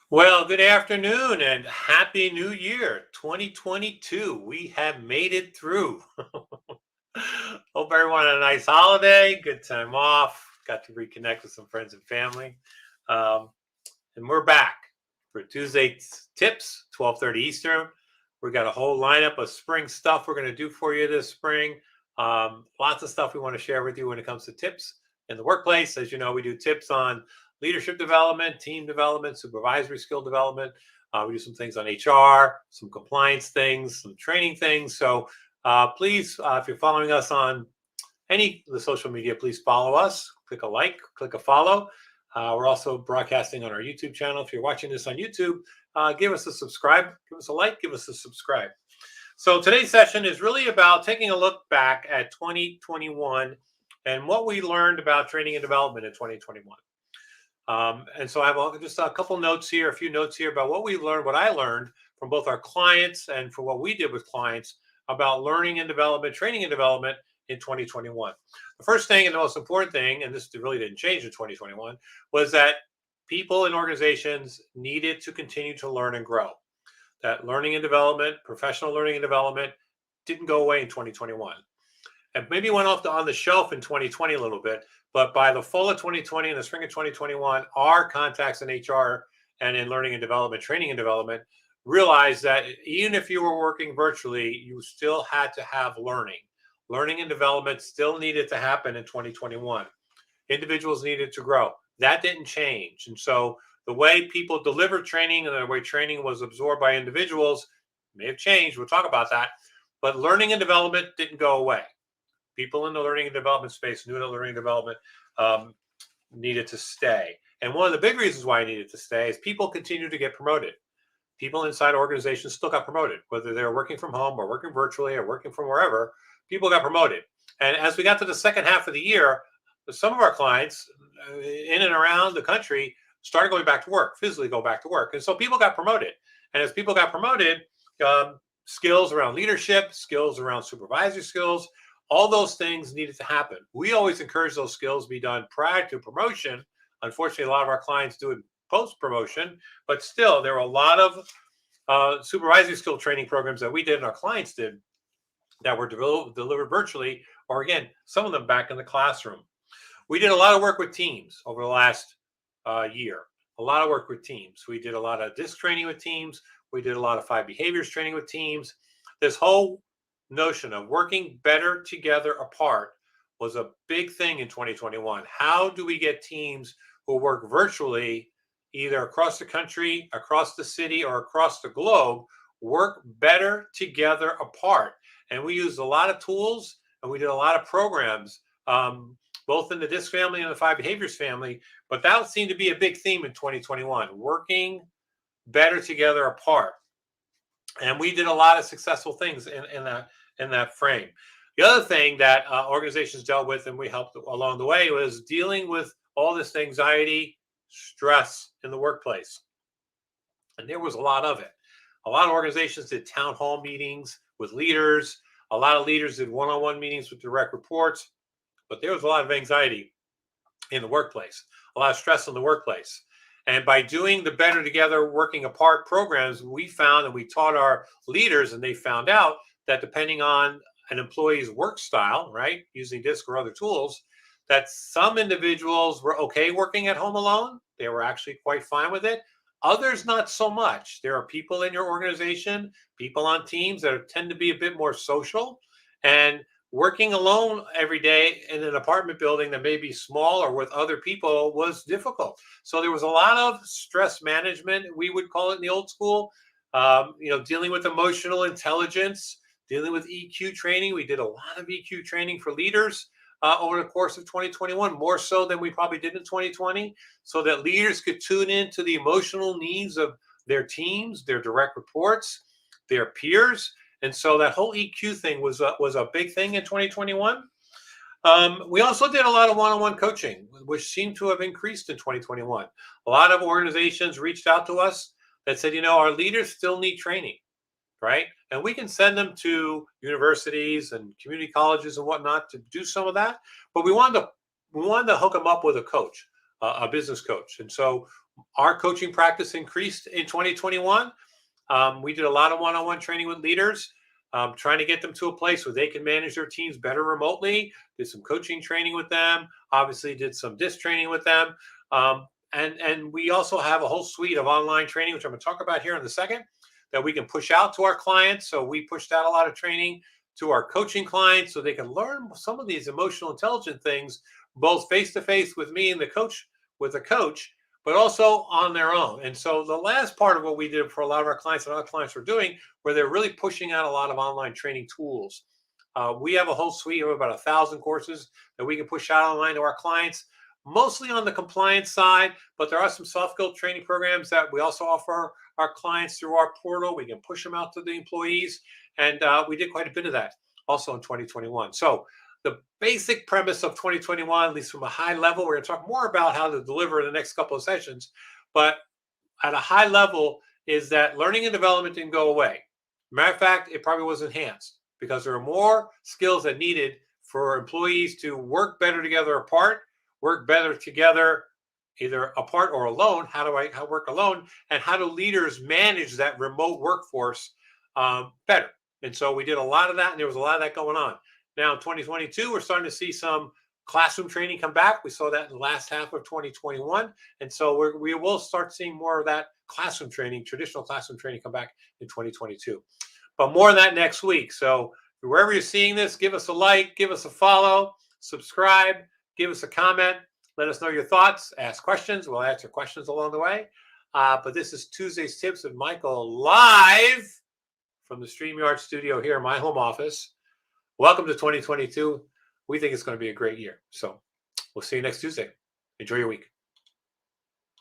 Well, good afternoon and happy new year 2022. We have made it through. Hope everyone had a nice holiday, good time off, got to reconnect with some friends and family. Um, and we're back for Tuesday's tips, 12:30 Eastern. We got a whole lineup of spring stuff we're going to do for you this spring. Lots of stuff we want to share with you when it comes to tips in the workplace. As you know, we do tips on leadership development, team development, supervisory skill development. We do some things on HR, some compliance things, some training things. So please, if you're following us on any of the social media, please follow us. Click a like, click a follow. We're also broadcasting on our YouTube channel. If you're watching this on YouTube, give us a subscribe, give us a like, give us a subscribe. So today's session is really about taking a look back at 2021 and what we learned about training and development in 2021. And so I have just a couple notes here, a few notes here about what we learned, what I learned from both our clients and for what we did with clients about learning and development, training and development in 2021. The first thing and the most important thing, and this really didn't change in 2021, was that people and organizations needed to continue to learn and grow. That learning and development, professional learning and development, didn't go away in 2021 and maybe went on the shelf in 2020 a little bit. But by the fall of 2020 and the spring of 2021, our contacts in HR and in learning and development, training and development, realized that even if you were working virtually, you still had to have learning. Learning and development still needed to happen in 2021. Individuals needed to grow. That didn't change. And so the way people delivered training and the way training was absorbed by individuals may have changed. We'll talk about that. But learning and development didn't go away. People in the learning and development space knew that learning and development um, needed to stay. And one of the big reasons why it needed to stay is people continue to get promoted. People inside organizations still got promoted, whether they were working from home or working virtually or working from wherever, people got promoted. And as we got to the second half of the year, some of our clients in and around the country started going back to work, physically go back to work. And so people got promoted. And as people got promoted, skills around leadership, skills around supervisory skills, all those things needed to happen. We always encourage those skills be done prior to promotion. Unfortunately, a lot of our clients do it post promotion, but still, there were a lot of supervisory skill training programs that we did and our clients did that were delivered virtually, or again, some of them back in the classroom. We did a lot of work with teams over the last year. A lot of work with teams. We did a lot of DISC training with teams. We did a lot of 5 behaviors training with teams. This whole notion of working better together apart was a big thing in 2021. How do we get teams who work virtually, either across the country, across the city, or across the globe, work better together apart? And we used a lot of tools and we did a lot of programs, both in the DISC family and the 5 behaviors family. But that seemed to be a big theme in 2021, working better together apart. And we did a lot of successful things in that frame. The other thing that organizations dealt with and we helped along the way was dealing with all this anxiety, stress in the workplace. And there was a lot of it. A lot of organizations did town hall meetings with leaders. A lot of leaders did one-on-one meetings with direct reports. But there was a lot of anxiety in the workplace, a lot of stress in the workplace. And by doing the Better Together Working Apart programs, we found and we taught our leaders, and they found out that depending on an employee's work style, right, using DISC or other tools, that some individuals were okay working at home alone. They were actually quite fine with it. Others, not so much. There are people in your organization, people on teams that tend to be a bit more social. And working alone every day in an apartment building that may be small or with other people was difficult. So there was a lot of stress management, we would call it in the old school, dealing with emotional intelligence, dealing with EQ training. We did a lot of EQ training for leaders over the course of 2021, more so than we probably did in 2020, so that leaders could tune into the emotional needs of their teams, their direct reports, their peers. And so that whole EQ thing was a big thing in 2021. We also did a lot of one-on-one coaching, which seemed to have increased in 2021. A lot of organizations reached out to us that said, our leaders still need training, right? And we can send them to universities and community colleges and whatnot to do some of that. But we wanted to hook them up with a coach, a business coach. And so Our coaching practice increased in 2021. We did a lot of one-on-one training with leaders, trying to get them to a place where they can manage their teams better remotely. Did some coaching training with them. Obviously, did some disc training with them. And we also have a whole suite of online training, which I'm going to talk about here in a second, that we can push out to our clients. So we pushed out a lot of training to our coaching clients so they can learn some of these emotional intelligence things, both face to face with me and the coach, with a coach, but also on their own. And so the last part of what we did for a lot of our clients and other clients were doing, where they're really pushing out a lot of online training tools. We have a whole suite of about 1,000 courses that we can push out online to our clients, mostly on the compliance side, but there are some soft skill training programs that we also offer our clients through our portal. We can push them out to the employees. And we did quite a bit of that also in 2021. So the basic premise of 2021, at least from a high level, we're going to talk more about how to deliver in the next couple of sessions. But at a high level is that learning and development didn't go away. Matter of fact, it probably was enhanced because there are more skills that needed for employees to work better together apart, work better together either apart or alone. How work alone, and how do leaders manage that remote workforce better? And so we did a lot of that, and there was a lot of that going on. Now in 2022, we're starting to see some classroom training come back. We saw that in the last half of 2021, and so we will start seeing more of that classroom training, traditional classroom training, come back in 2022. But more on that next week. So wherever you're seeing this, give us a like, give us a follow, subscribe, give us a comment. Let us know your thoughts. Ask questions. We'll answer questions along the way. But this is Tuesday's Tips with Michael, live from the StreamYard studio here in my home office. Welcome to 2022. We think it's going to be a great year. So we'll see you next Tuesday. Enjoy your week.